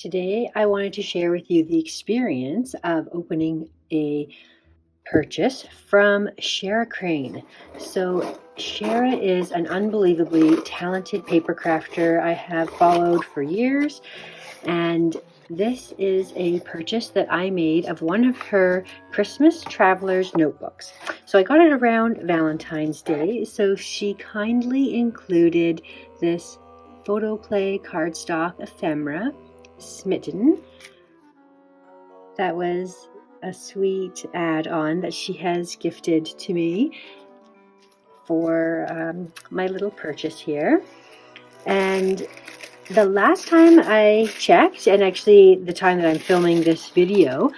Today, I wanted to share with you the experience of opening a purchase from Shara Crane. So, Shara is an unbelievably talented paper crafter I have followed for years, and this is a purchase that I made of one of her Christmas Traveler's notebooks. So I got it around Valentine's Day, so she kindly included this photoplay cardstock ephemera, Smitten. That was a sweet add-on that she has gifted to me for my little purchase here. And the last time I checked, and actually the time that I'm filming this video,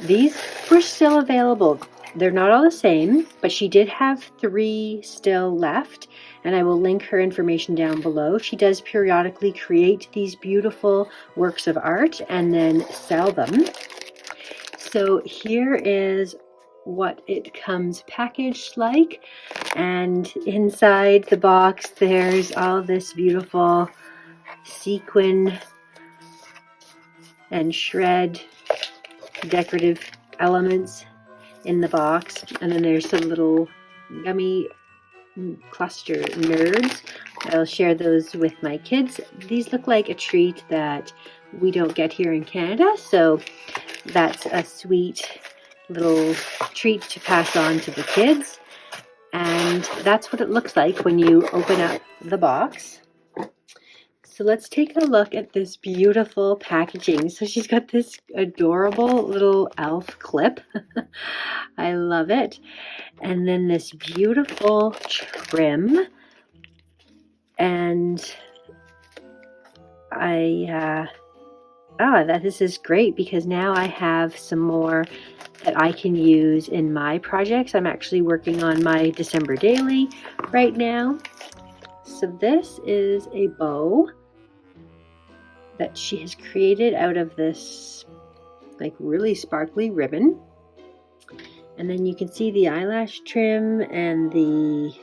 these were still available. They're not all the same, but she did have 3 still left, and I will link her information down below. She does periodically create these beautiful works of art and then sell them. So here is what it comes packaged like, and inside the box there's all this beautiful sequin and shred decorative elements in the box, and then there's some little gummy cluster nerds. I'll share those with my kids. These look like a treat that we don't get here in Canada, so that's a sweet little treat to pass on to the kids. And that's what it looks like when you open up the box. So let's take a look at this beautiful packaging. So she's got this adorable little elf clip. I love it. And then this beautiful trim. And this is great because now I have some more that I can use in my projects. I'm actually working on my December daily right now. So this is a bow that she has created out of this like really sparkly ribbon. And then you can see the eyelash trim and the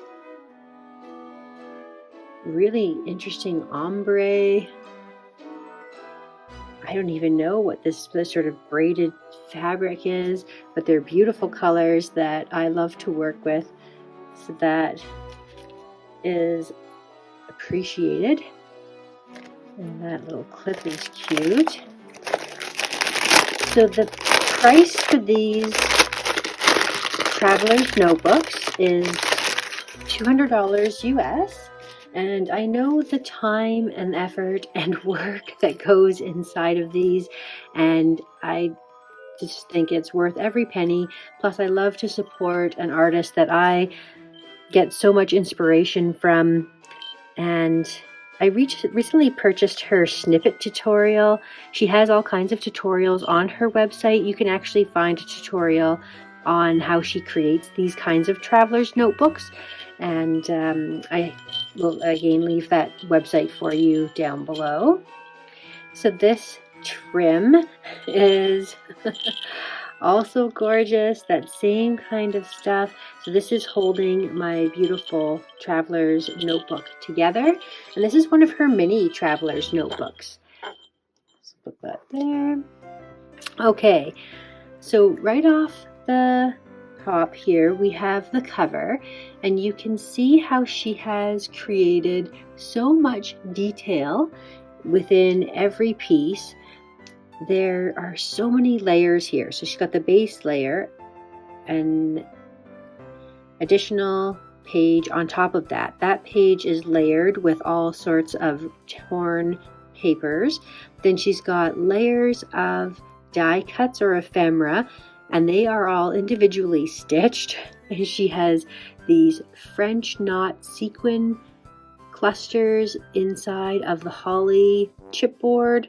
really interesting ombre. I don't even know what this sort of braided fabric is, but they're beautiful colors that I love to work with. So that is appreciated. And that little clip is cute. So the price for these Traveler's notebooks is $200 US. And I know the time and effort and work that goes inside of these, and I just think it's worth every penny. Plus, I love to support an artist that I get so much inspiration from, and I recently purchased her snippet tutorial. She has all kinds of tutorials on her website. You can actually find a tutorial on how she creates these kinds of traveler's notebooks, and I will again leave that website for you down below. So this trim is also gorgeous, that same kind of stuff. So this is holding my beautiful traveler's notebook together, and this is one of her mini traveler's notebooks. Let's put that there. Okay, so right off the top here we have the cover, and you can see how she has created so much detail within every piece. There are so many layers here. So she's got the base layer, an additional page on top of that. That page is layered with all sorts of torn papers. Then she's got layers of die cuts or ephemera, and they are all individually stitched. And she has these French knot sequin clusters inside of the holly chipboard.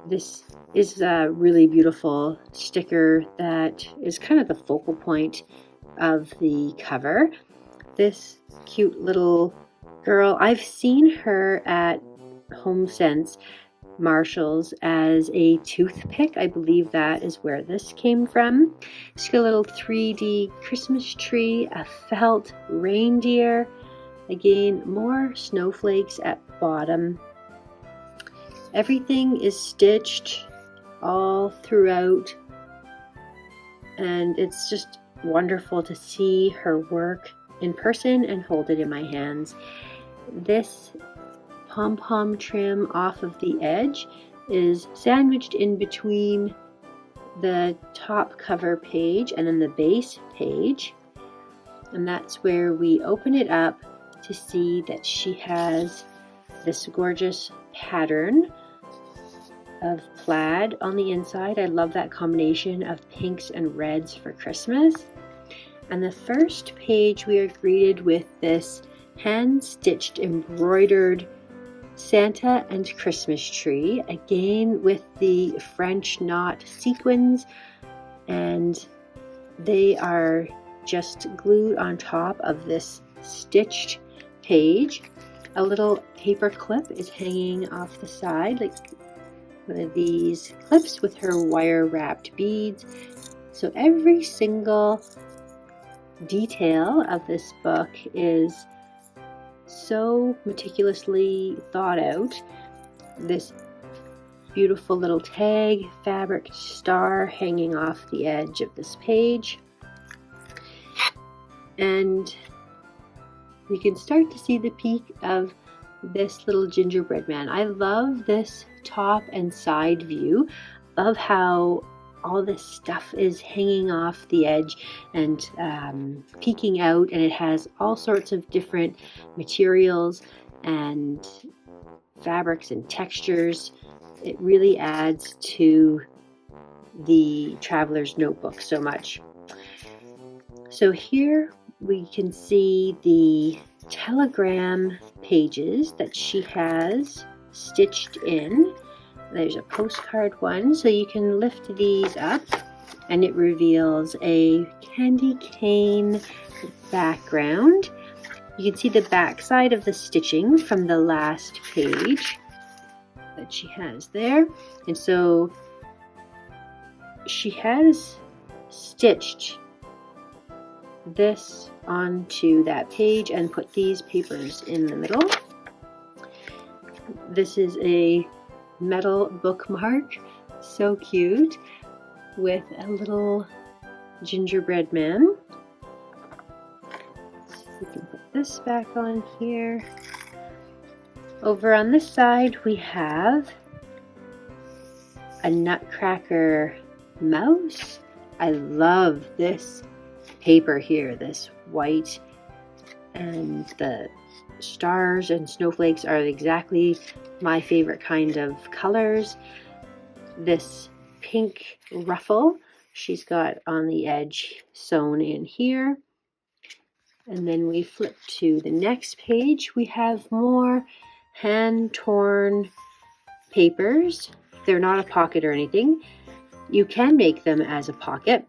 This is a really beautiful sticker that is kind of the focal point of the cover. This cute little girl, I've seen her at HomeSense Marshalls as a toothpick. I believe that is where this came from. She's got a little 3D Christmas tree, a felt reindeer, again more snowflakes at the bottom, Everything is stitched all throughout, and it's just wonderful to see her work in person and hold it in my hands. This pom-pom trim off of the edge is sandwiched in between the top cover page and then the base page, and that's where we open it up to see that she has this gorgeous pattern of plaid on the inside. I love that combination of pinks and reds for Christmas. And the first page we are greeted with this hand-stitched embroidered Santa and Christmas tree, again with the French knot sequins, and they are just glued on top of this stitched page. A little paper clip is hanging off the side, like one of these clips with her wire wrapped beads. So every single detail of this book is so meticulously thought out. This beautiful little tag fabric star hanging off the edge of this page, and you can start to see the peak of this little gingerbread man. I love this top and side view of how all this stuff is hanging off the edge and peeking out, and it has all sorts of different materials and fabrics and textures. It really adds to the traveler's notebook so much. So here we can see the telegram pages that she has stitched in. There's a postcard one, so you can lift these up and it reveals a candy cane background. You can see the back side of the stitching from the last page that she has there. And so she has stitched this onto that page and put these papers in the middle. This is a metal bookmark, so cute, with a little gingerbread man. So we can put this back on here. Over on this side we have a nutcracker mouse. I love this paper here, this white, and the stars and snowflakes are exactly my favorite kind of colors. This pink ruffle she's got on the edge sewn in here. And then we flip to the next page. We have more hand-torn papers. They're not a pocket or anything. You can make them as a pocket,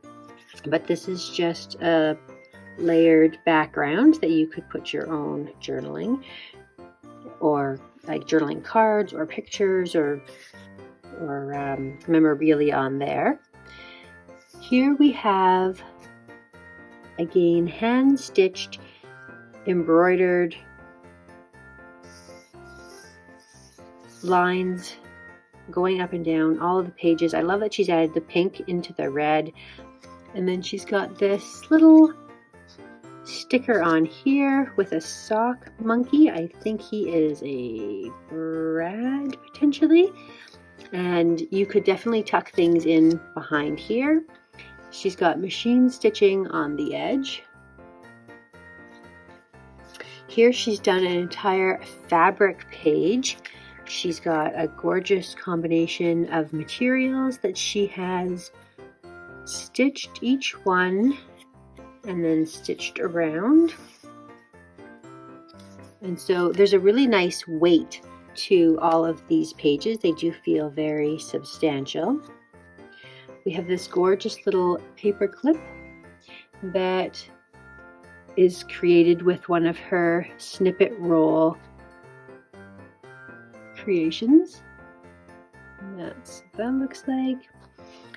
but this is just a layered background that you could put your own journaling, or like journaling cards or pictures or memorabilia on there. Here we have, again, hand-stitched, embroidered lines going up and down all of the pages. I love that she's added the pink into the red. And then she's got this little sticker on here with a sock monkey. I think he is a Brad, potentially. And you could definitely tuck things in behind here. She's got machine stitching on the edge. Here she's done an entire fabric page. She's got a gorgeous combination of materials that she has stitched each one and then stitched around. And so there's a really nice weight to all of these pages. They do feel very substantial. We have this gorgeous little paper clip that is created with one of her snippet roll creations. And that's what that looks like.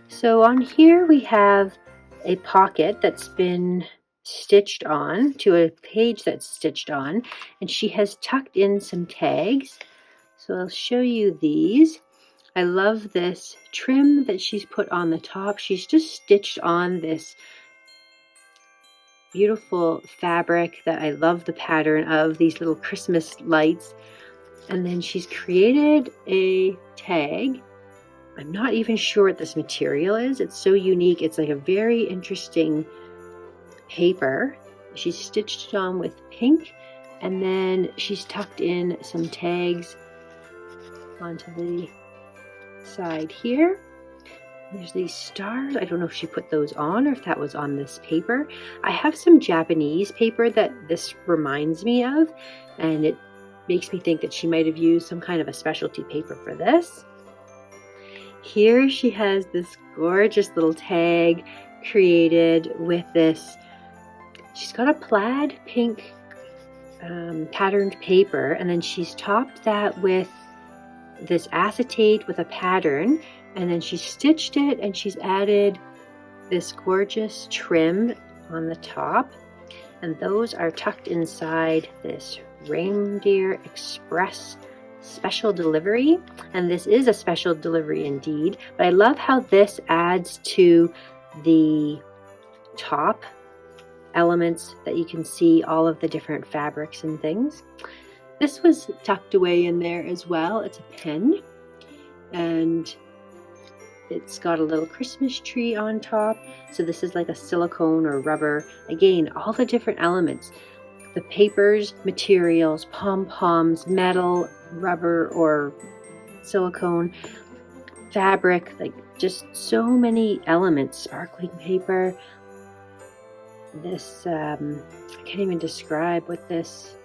So on here we have a pocket that's been stitched on to a page that's stitched on, and she has tucked in some tags. So I'll show you these. I love this trim that she's put on the top. She's just stitched on this beautiful fabric that I love the pattern of, these little Christmas lights. And then she's created a tag. I'm not even sure what this material is. It's so unique. It's like a very interesting paper. She's stitched it on with pink, and then she's tucked in some tags onto the side here. There's these stars. I don't know if she put those on or if that was on this paper. I have some Japanese paper that this reminds me of, and it makes me think that she might have used some kind of a specialty paper for this. Here she has this gorgeous little tag created with this. She's got a plaid pink patterned paper, and then she's topped that with this acetate with a pattern, and then she's stitched it, and she's added this gorgeous trim on the top, and those are tucked inside this Reindeer Express special delivery. And this is a special delivery indeed, but I love how this adds to the top elements that you can see all of the different fabrics and things. This was tucked away in there as well. It's a pen, and it's got a little Christmas tree on top. So this is like a silicone or rubber. Again, all the different elements. The papers, materials, pom-poms, metal, rubber or silicone, fabric, like just so many elements. Sparkling paper. This, I can't even describe what this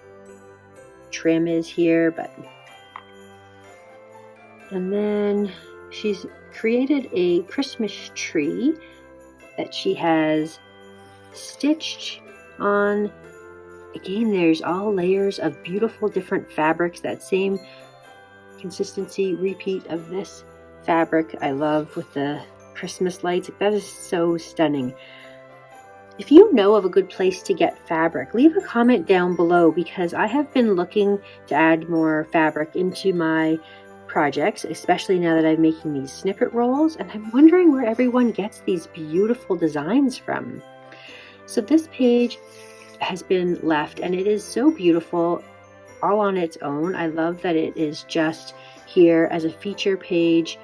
trim is here, but. And then she's created a Christmas tree that she has stitched on. Again, there's all layers of beautiful different fabrics, that same consistency repeat of this fabric I love with the Christmas lights. That is so stunning. If you know of a good place to get fabric, leave a comment down below, because I have been looking to add more fabric into my projects, especially now that I'm making these snippet rolls, and I'm wondering where everyone gets these beautiful designs from. So this page has been left, and it is so beautiful all on its own. I love that it is just here as a feature page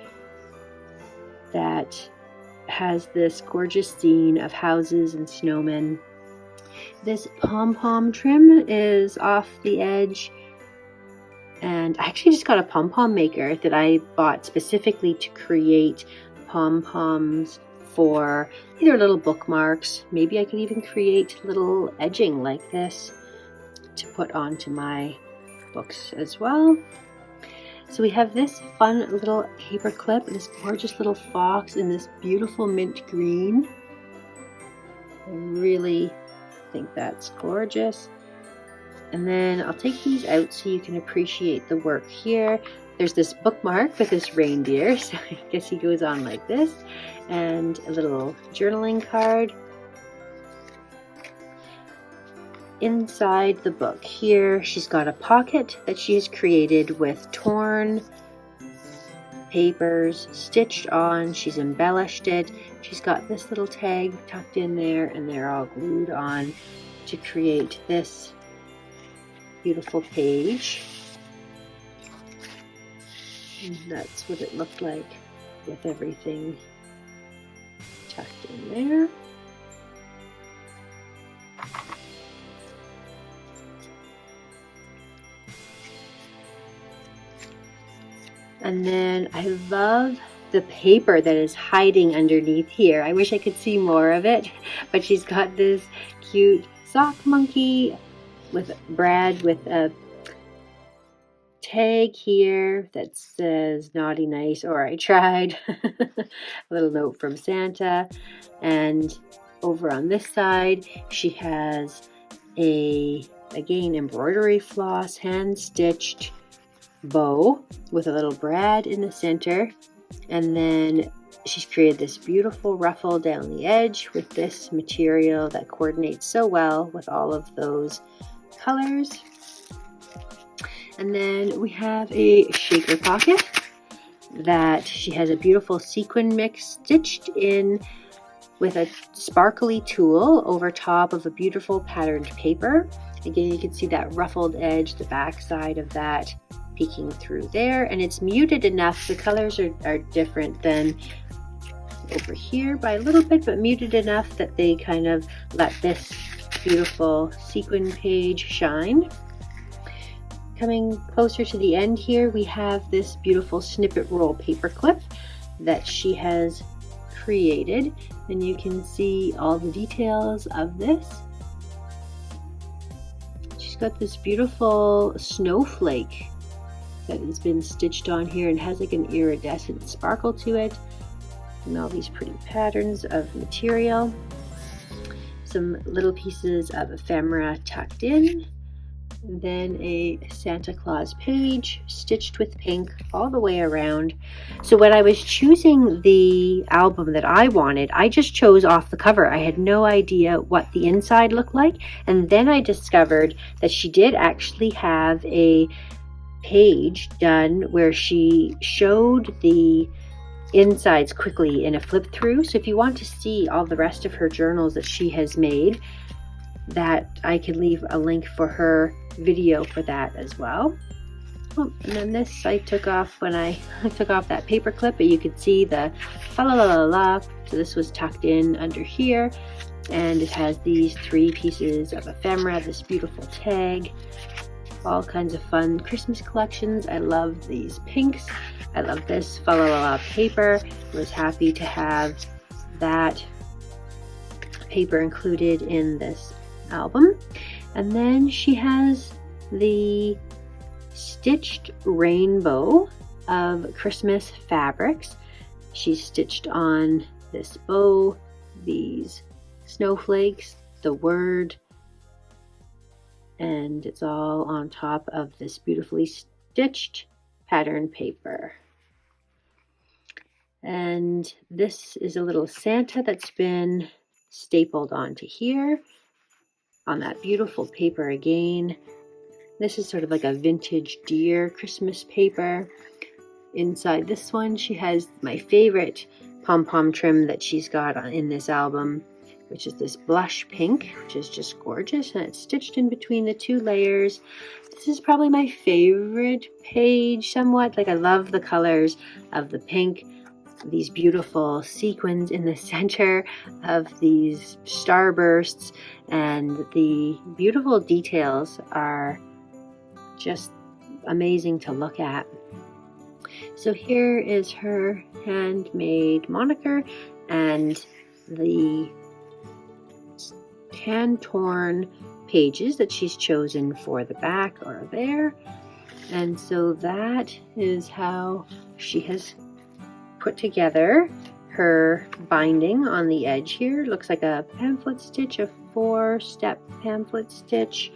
that has this gorgeous scene of houses and snowmen. This pom-pom trim is off the edge, and I actually just got a pom-pom maker that I bought specifically to create pom-poms for either little bookmarks. Maybe I could even create little edging like this to put onto my books as well. So we have this fun little paper clip, this gorgeous little fox in this beautiful mint green. I really think that's gorgeous. And then I'll take these out so you can appreciate the work here. There's this bookmark with this reindeer, so I guess he goes on like this, and a little journaling card. Inside the book here, she's got a pocket that she has created with torn papers stitched on. She's embellished it. She's got this little tag tucked in there, and they're all glued on to create this beautiful page. And that's what it looked like with everything tucked in there. And then I love the paper that is hiding underneath here. I wish I could see more of it, but she's got this cute sock monkey with Brad with a tag here that says naughty nice, or I tried. A little note from Santa. And over on this side she has a, again, embroidery floss hand stitched bow with a little Brad in the center, and then she's created this beautiful ruffle down the edge with this material that coordinates so well with all of those colors. And then we have a shaker pocket, that she has a beautiful sequin mix stitched in with a sparkly tulle over top of a beautiful patterned paper. Again, you can see that ruffled edge, the back side of that peeking through there, and it's muted enough. The colors are different than over here by a little bit, but muted enough that they kind of let this beautiful sequin page shine. Coming closer to the end here, we have this beautiful snippet roll paper clip that she has created, and you can see all the details of this. She's got this beautiful snowflake that has been stitched on here and has like an iridescent sparkle to it, and all these pretty patterns of material. Some little pieces of ephemera tucked in, then a Santa Claus page stitched with pink all the way around. So when I was choosing the album that I wanted, I just chose off the cover. I had no idea what the inside looked like, and then I discovered that she did actually have a page done where she showed the insides quickly in a flip through. So if you want to see all the rest of her journals that she has made, that I can leave a link for her video for that as well. Oh, and then this I took off when I took off that paper clip, but you could see the fa la la la la. So this was tucked in under here, and it has these 3 pieces of ephemera, this beautiful tag, all kinds of fun Christmas collections. I love these pinks. I love this fa la la la paper. I was happy to have that paper included in this album. And then she has the stitched rainbow of Christmas fabrics. She's stitched on this bow, these snowflakes, the word, and it's all on top of this beautifully stitched pattern paper. And this is a little Santa that's been stapled onto here on that beautiful paper again. This is sort of like a vintage deer Christmas paper. Inside this one, she has my favorite pom-pom trim that she's got in this album, which is this blush pink, which is just gorgeous, and it's stitched in between the 2 layers. This is probably my favorite page somewhat. Like, I love the colors of the pink, these beautiful sequins in the center of these starbursts, and the beautiful details are just amazing to look at. So here is her handmade moniker, and the hand-torn pages that she's chosen for the back are there. And so that is how she has put together her binding on the edge here. It looks like a pamphlet stitch, a 4-step pamphlet stitch.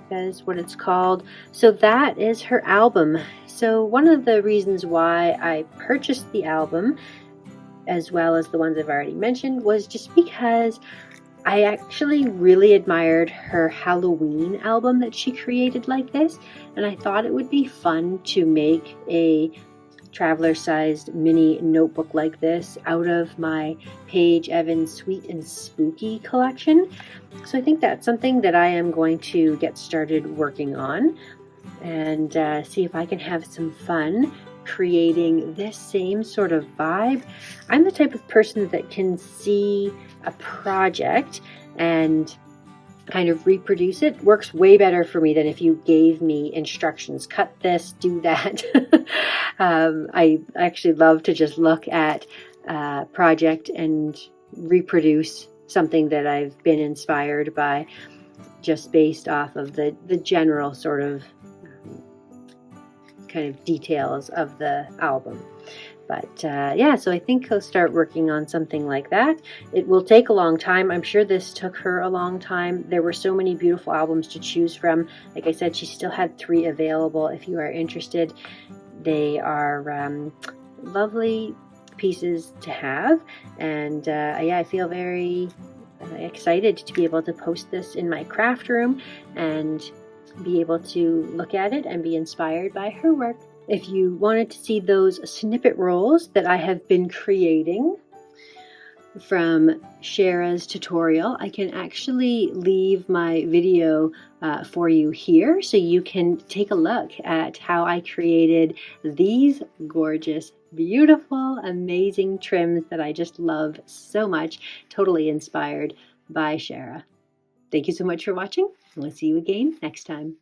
That is what it's called. So that is her album. So one of the reasons why I purchased the album, as well as the ones I've already mentioned, was just because I actually really admired her Halloween album that she created like this, and I thought it would be fun to make a traveler-sized mini notebook like this out of my Paige Evans Sweet and Spooky collection. So I think that's something that I am going to get started working on, and see if I can have some fun creating this same sort of vibe. I'm the type of person that can see a project and kind of reproduce it. Works way better for me than if you gave me instructions. Cut this, do that. I actually love to just look at a project and reproduce something that I've been inspired by, just based off of the general sort of kind of details of the album. But yeah, so I think I'll start working on something like that. It will take a long time. I'm sure this took her a long time. There were so many beautiful albums to choose from. Like I said, she still had 3 available if you are interested. They are lovely pieces to have. And yeah, I feel very excited to be able to post this in my craft room and be able to look at it and be inspired by her work. If you wanted to see those snippet rolls that I have been creating from Shara's tutorial, I can actually leave my video for you here so you can take a look at how I created these gorgeous, beautiful, amazing trims that I just love so much, totally inspired by Shara. Thank you so much for watching. We'll see you again next time.